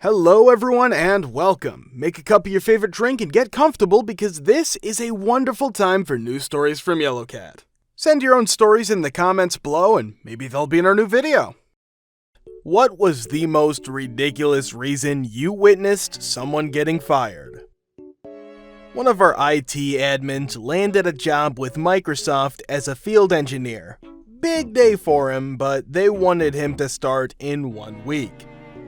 Hello everyone and welcome. Make a cup of your favorite drink and get comfortable because this is a wonderful time for news stories from Yellow Cat. Send your own stories in the comments below and maybe they'll be in our new video. What was the most ridiculous reason you witnessed someone getting fired? One of our IT admins landed a job with Microsoft as a field engineer. Big day for him, but they wanted him to start in 1 week.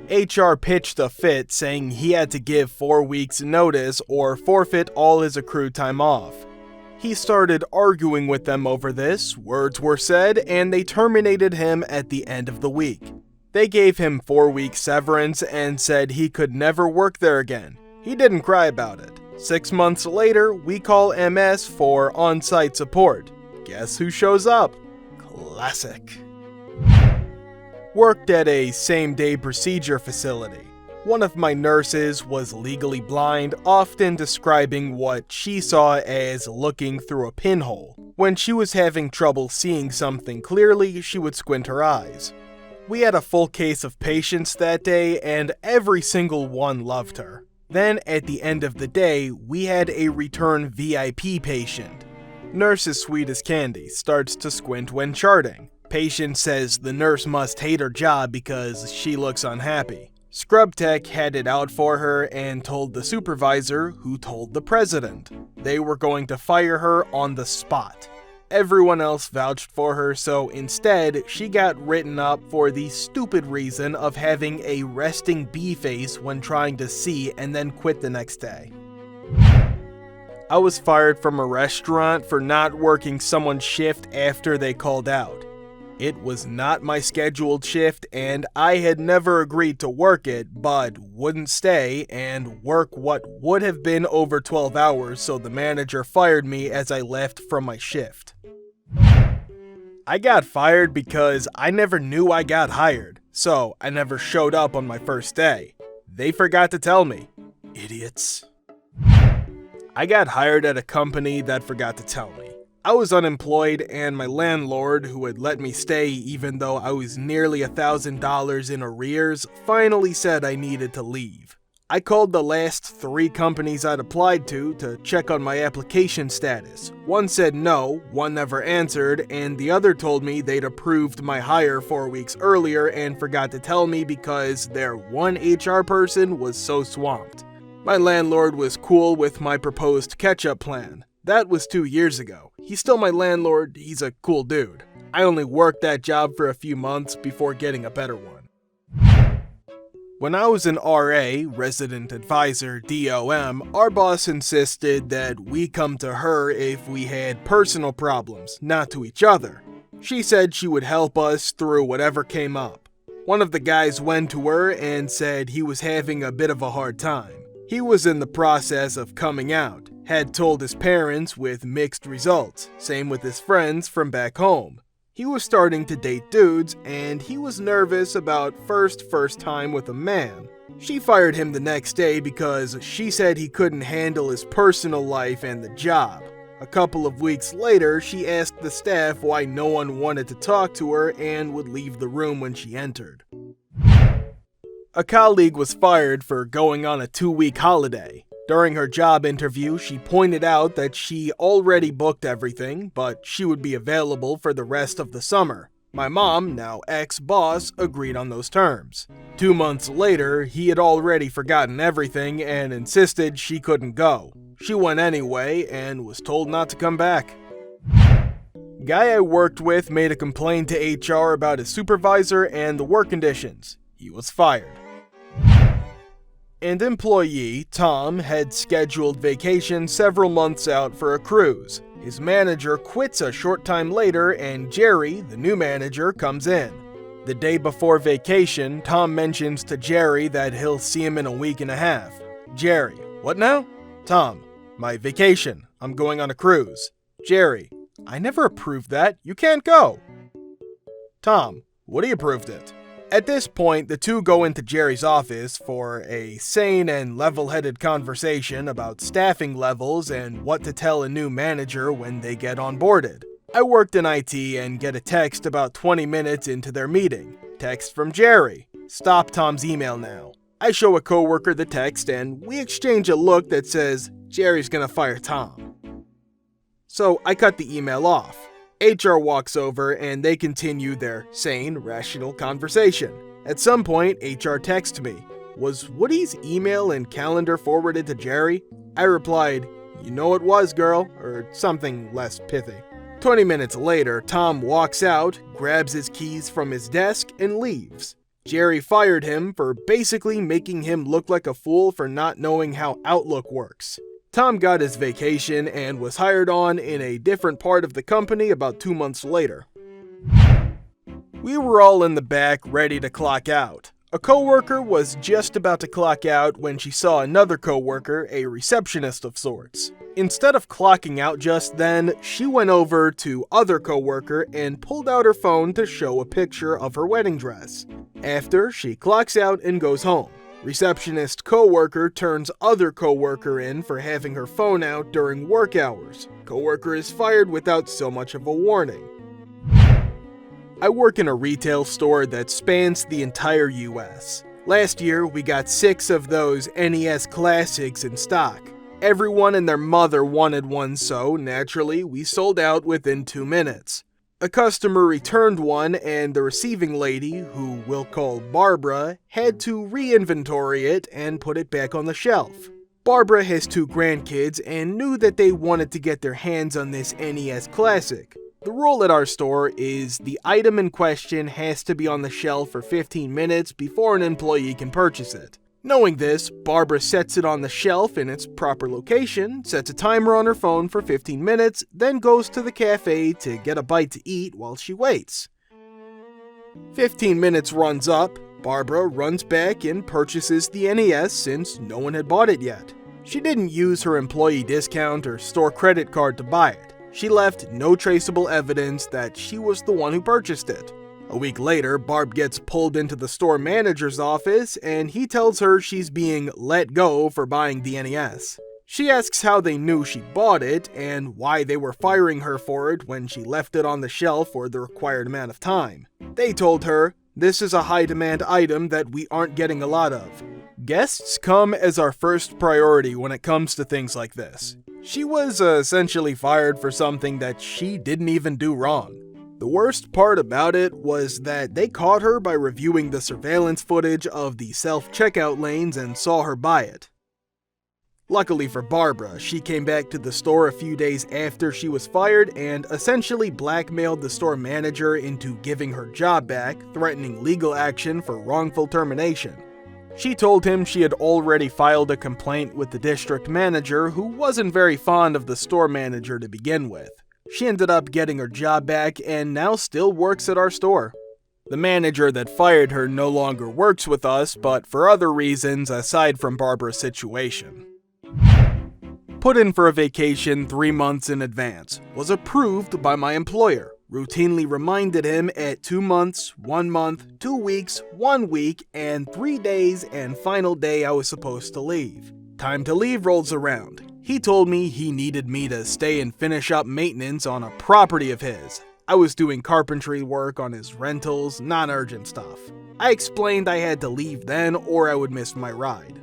HR pitched a fit saying he had to give 4 weeks notice or forfeit all his accrued time off. He started arguing with them over this, words were said, and they terminated him at the end of the week. They gave him 4-week severance and said he could never work there again. He didn't cry about it. 6 months later, we call MS for on-site support. Guess who shows up? Classic. Worked at a same-day procedure facility. One of my nurses was legally blind, often describing what she saw as looking through a pinhole. When she was having trouble seeing something clearly, she would squint her eyes. We had a full case of patients that day, and every single one loved her. Then, at the end of the day, we had a return VIP patient. Nurse is sweet as candy, starts to squint when charting. Patient says the nurse must hate her job because she looks unhappy. Scrub Tech had it out for her and told the supervisor, who told the president. They were going to fire her on the spot. Everyone else vouched for her, so instead, she got written up for the stupid reason of having a resting bee face when trying to see and then quit the next day. I was fired from a restaurant for not working someone's shift after they called out. It was not my scheduled shift and I had never agreed to work it, but wouldn't stay and work what would have been over 12 hours, so the manager fired me as I left from my shift. I got fired because I never knew I got hired, so I never showed up on my first day. They forgot to tell me. Idiots. I got hired at a company that forgot to tell me. I was unemployed and my landlord, who had let me stay even though I was nearly $1,000 in arrears, finally said I needed to leave. I called the last 3 companies I'd applied to check on my application status. One said no, one never answered, and the other told me they'd approved my hire 4 weeks earlier and forgot to tell me because their one HR person was so swamped. My landlord was cool with my proposed catch-up plan. That was 2 years ago. He's still my landlord, he's a cool dude. I only worked that job for a few months before getting a better one. When I was an RA, resident advisor, DOM, our boss insisted that we come to her if we had personal problems, not to each other. She said she would help us through whatever came up. One of the guys went to her and said he was having a bit of a hard time. He was in the process of coming out, had told his parents with mixed results, same with his friends from back home. He was starting to date dudes, and he was nervous about first time with a man. She fired him the next day because she said he couldn't handle his personal life and the job. A couple of weeks later, she asked the staff why no one wanted to talk to her and would leave the room when she entered. A colleague was fired for going on a 2-week holiday. During her job interview, she pointed out that she already booked everything, but she would be available for the rest of the summer. My mom, now ex-boss, agreed on those terms. 2 months later, he had already forgotten everything and insisted she couldn't go. She went anyway and was told not to come back. Guy I worked with made a complaint to HR about his supervisor and the work conditions. He was fired. And employee, Tom, had scheduled vacation several months out for a cruise. His manager quits a short time later and Jerry, the new manager, comes in. The day before vacation, Tom mentions to Jerry that he'll see him in a week and a half. Jerry, what now? Tom, my vacation. I'm going on a cruise. Jerry, I never approved that. You can't go. Tom, Woody approved it. At this point, the two go into Jerry's office for a sane and level-headed conversation about staffing levels and what to tell a new manager when they get onboarded. I worked in IT and get a text about 20 minutes into their meeting. Text from Jerry. Stop Tom's email now. I show a coworker the text and we exchange a look that says, Jerry's gonna fire Tom. So I cut the email off. HR walks over and they continue their sane, rational conversation. At some point, HR texts me, was Woody's email and calendar forwarded to Jerry? I replied, you know it was, girl, or something less pithy. 20 minutes later, Tom walks out, grabs his keys from his desk, and leaves. Jerry fired him for basically making him look like a fool for not knowing how Outlook works. Tom got his vacation and was hired on in a different part of the company about 2 months later. We were all in the back ready to clock out. A coworker was just about to clock out when she saw another coworker, a receptionist of sorts. Instead of clocking out just then, she went over to other coworker and pulled out her phone to show a picture of her wedding dress. After, she clocks out and goes home. Receptionist coworker turns other coworker in for having her phone out during work hours. Coworker is fired without so much of a warning. I work in a retail store that spans the entire US. Last year, we got 6 of those NES Classics in stock. Everyone and their mother wanted one, so naturally, we sold out within 2 minutes. A customer returned one, and the receiving lady, who we'll call Barbara, had to re-inventory it and put it back on the shelf. Barbara has 2 grandkids and knew that they wanted to get their hands on this NES Classic. The rule at our store is the item in question has to be on the shelf for 15 minutes before an employee can purchase it. Knowing this, Barbara sets it on the shelf in its proper location, sets a timer on her phone for 15 minutes, then goes to the cafe to get a bite to eat while she waits. 15 minutes runs up, Barbara runs back and purchases the NES since no one had bought it yet. She didn't use her employee discount or store credit card to buy it. She left no traceable evidence that she was the one who purchased it. A week later, Barb gets pulled into the store manager's office and he tells her she's being let go for buying the NES. She asks how they knew she bought it and why they were firing her for it when she left it on the shelf for the required amount of time. They told her, this is a high-demand item that we aren't getting a lot of. Guests come as our first priority when it comes to things like this. She was essentially fired for something that she didn't even do wrong. The worst part about it was that they caught her by reviewing the surveillance footage of the self-checkout lanes and saw her buy it. Luckily for Barbara, she came back to the store a few days after she was fired and essentially blackmailed the store manager into giving her job back, threatening legal action for wrongful termination. She told him she had already filed a complaint with the district manager, who wasn't very fond of the store manager to begin with. She ended up getting her job back and now still works at our store. The manager that fired her no longer works with us, but for other reasons aside from Barbara's situation. Put in for a vacation 3 months in advance. Was approved by my employer. Routinely reminded him at 2 months, 1 month, 2 weeks, 1 week, and 3 days and final day I was supposed to leave. Time to leave rolls around. He told me he needed me to stay and finish up maintenance on a property of his. I was doing carpentry work on his rentals, non-urgent stuff. I explained I had to leave then or I would miss my ride.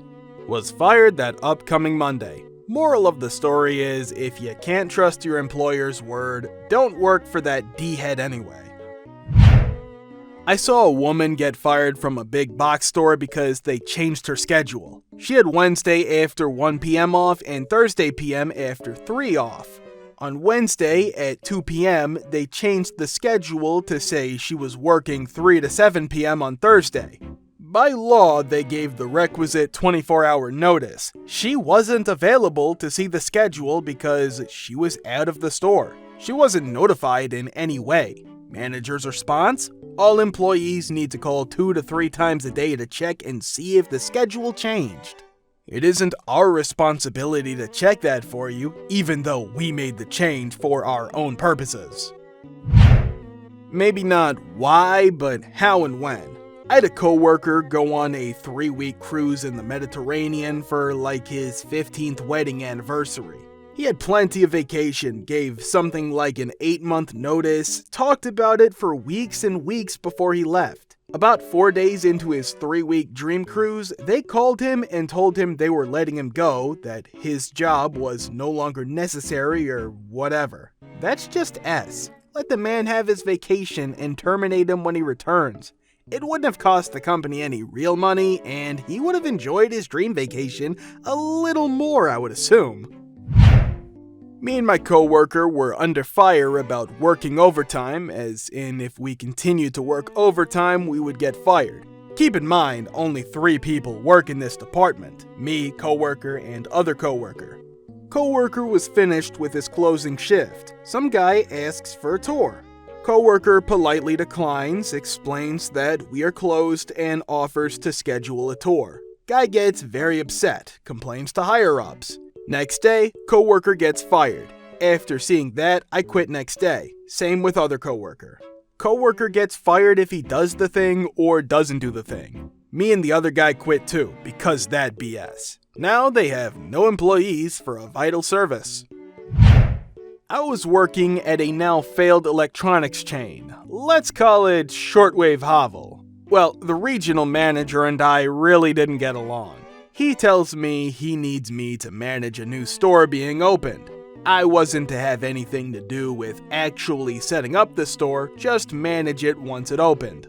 Was fired that upcoming Monday. Moral of the story is, if you can't trust your employer's word, don't work for that D-head anyway. I saw a woman get fired from a big box store because they changed her schedule. She had Wednesday after 1 p.m. off and Thursday p.m. after 3 off. On Wednesday at 2 p.m., they changed the schedule to say she was working 3 to 7 p.m. on Thursday. By law, they gave the requisite 24-hour notice. She wasn't available to see the schedule because she was out of the store. She wasn't notified in any way. Manager's response? All employees need to call 2 to 3 times a day to check and see if the schedule changed. It isn't our responsibility to check that for you, even though we made the change for our own purposes. Maybe not why, but how and when. I had a coworker go on a 3-week cruise in the Mediterranean for like his 15th wedding anniversary. He had plenty of vacation, gave something like an 8-month notice, talked about it for weeks and weeks before he left. About 4 days into his 3-week dream cruise, they called him and told him they were letting him go, that his job was no longer necessary or whatever. That's just S. Let the man have his vacation and terminate him when he returns. It wouldn't have cost the company any real money, and he would have enjoyed his dream vacation a little more, I would assume. Me and my coworker were under fire about working overtime, as in if we continued to work overtime, we would get fired. Keep in mind, only 3 people work in this department: me, coworker, and other coworker. Coworker was finished with his closing shift. Some guy asks for a tour. Coworker politely declines, explains that we are closed, and offers to schedule a tour. Guy gets very upset, complains to higher-ups. Next day, coworker gets fired. After seeing that, I quit next day. Same with other coworker. Coworker gets fired if he does the thing or doesn't do the thing. Me and the other guy quit too, because that BS. Now they have no employees for a vital service. I was working at a now failed electronics chain. Let's call it Shortwave Hovel. Well, the regional manager and I really didn't get along. He tells me he needs me to manage a new store being opened. I wasn't to have anything to do with actually setting up the store, just manage it once it opened.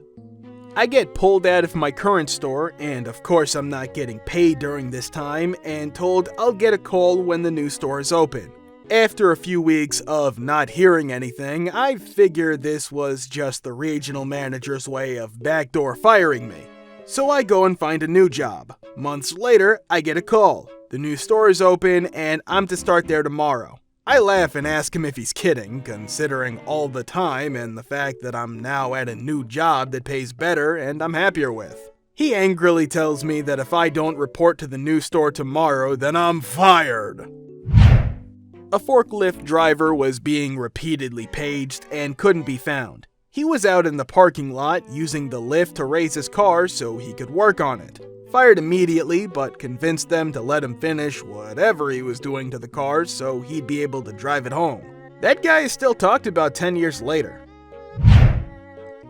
I get pulled out of my current store, and of course I'm not getting paid during this time, and told I'll get a call when the new store is open. After a few weeks of not hearing anything, I figured this was just the regional manager's way of backdoor firing me. So I go and find a new job. Months later, I get a call. The new store is open and I'm to start there tomorrow. I laugh and ask him if he's kidding, considering all the time and the fact that I'm now at a new job that pays better and I'm happier with. He angrily tells me that if I don't report to the new store tomorrow, then I'm fired. A forklift driver was being repeatedly paged and couldn't be found. He was out in the parking lot using the lift to raise his car so he could work on it. Fired immediately, but convinced them to let him finish whatever he was doing to the car so he'd be able to drive it home. That guy is still talked about 10 years later.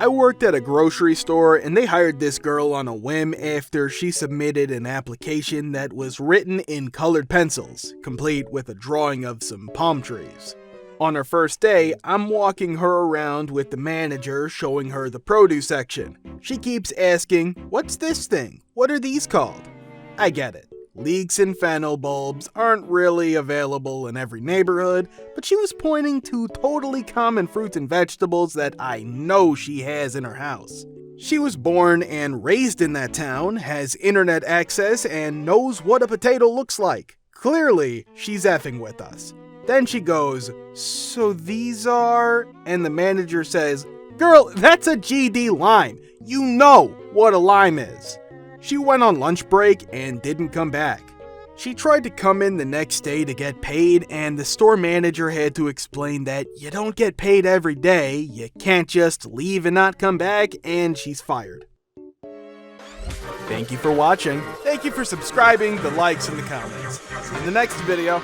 I worked at a grocery store and they hired this girl on a whim after she submitted an application that was written in colored pencils, complete with a drawing of some palm trees. On her first day, I'm walking her around with the manager showing her the produce section. She keeps asking, "What's this thing? What are these called?" I get it. Leeks and fennel bulbs aren't really available in every neighborhood, but she was pointing to totally common fruits and vegetables that I know she has in her house. She was born and raised in that town, has internet access, and knows what a potato looks like. Clearly, she's effing with us. Then she goes, "So these are..." And the manager says, "Girl, that's a GD lime. You know what a lime is." She went on lunch break and didn't come back. She tried to come in the next day to get paid, and the store manager had to explain that you don't get paid every day, you can't just leave and not come back, and she's fired. Thank you for watching. Thank you for subscribing, the likes, and the comments. See you in the next video.